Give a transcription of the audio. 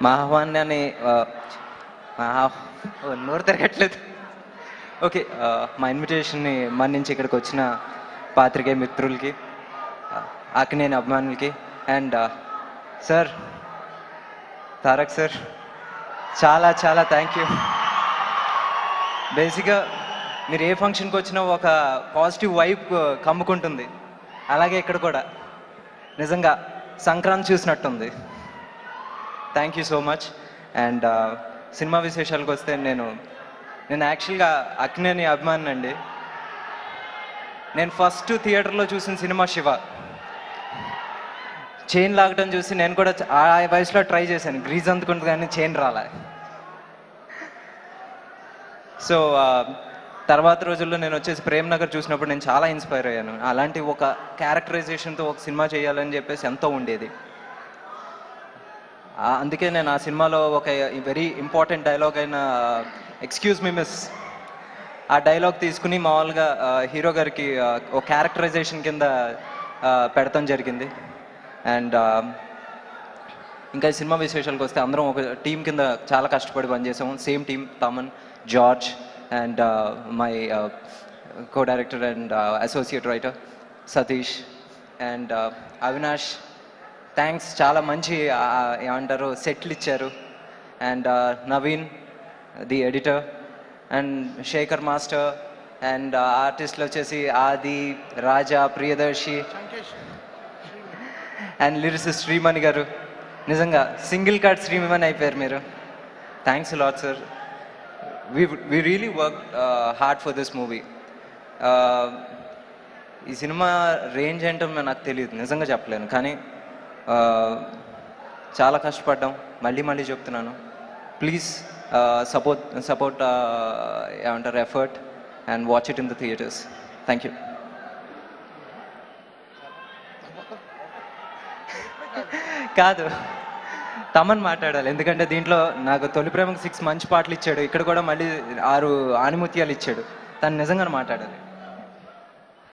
మా ఆహ్వానాన్ని నోరు తిరగట్లేదు. ఓకే, మా ఇన్విటేషన్ని మన్నించి ఇక్కడికి వచ్చిన పాత్రికేయ మిత్రులకి, అక్కినేని అభిమానులకి, అండ్ సార్ తారక్ సార్ చాలా చాలా థ్యాంక్ యూ. బేసిక్గా మీరు ఏ ఫంక్షన్కి వచ్చినా ఒక పాజిటివ్ వైబ్ కమ్ముకుంటుంది. అలాగే ఇక్కడ కూడా నిజంగా సంక్రాంతి చూసినట్టుంది. Thank you so much. And సినిమా విశేషాలకు వస్తే నేను యాక్చువల్గా అక్కినేని అభిమాని అండి. నేను ఫస్ట్ థియేటర్లో చూసిన సినిమా శివ. చైన్ లాగటం చూసి నేను కూడా ఆ వయసులో ట్రై చేశాను, గ్రీజ్ అందుకుంటుంది కానీ చైన్ రాలే. సో తర్వాత రోజుల్లో నేను వచ్చేసి ప్రేమ్ నగర్ చూసినప్పుడు నేను చాలా ఇన్స్పైర్ అయ్యాను. అలాంటి ఒక క్యారెక్టరైజేషన్తో ఒక సినిమా చేయాలని చెప్పేసి ఎంతో ఉండేది. అందుకే నేను ఆ సినిమాలో ఒక వెరీ ఇంపార్టెంట్ డైలాగ్ అయిన ఎక్స్క్యూజ్ మీ మిస్, ఆ డైలాగ్ తీసుకుని మామూలుగా హీరో గారికి ఒక క్యారెక్టరైజేషన్ కింద పెడతాం జరిగింది. అండ్ ఇంకా ఈ సినిమా విశేషాలకు వస్తే అందరం ఒక టీం కింద చాలా కష్టపడి పనిచేసాము. Same team, Thaman, George and my co director and associate writer Satish and Avinash. Thanks, చాలా మంచి ఏమంటారు సెట్లు ఇచ్చారు. And Naveen the editor, and Sekhar master, and ఆర్టిస్టులు వచ్చేసి ఆది, రాజా, ప్రియదర్శి అండ్ లిరిసిస్ట్ శ్రీమణి గారు. నిజంగా సింగిల్ కార్డ్ శ్రీమణి అయిపోయారు మీరు. Thanks lot sir. we really worked hard for this movie. ఈ సినిమా రేంజ్ ఏంటో నాకు తెలియదు, నిజంగా చెప్పలేను. కానీ చాలా కష్టపడ్డాం. మళ్ళీ చెప్తున్నాను, ప్లీజ్ సపోర్ట్ ఏమంటారు effort and watch it in the theatres. Thank you. కాదు, తమన్ మాట్లాడాలి, ఎందుకంటే దీంట్లో నాకు తొలి ప్రేమకు 6 మంచి పాటలు ఇచ్చాడు. ఇక్కడ కూడా మళ్ళీ 6 ఆనిముత్యాలు ఇచ్చాడు. తను నిజంగానే మాట్లాడాలి.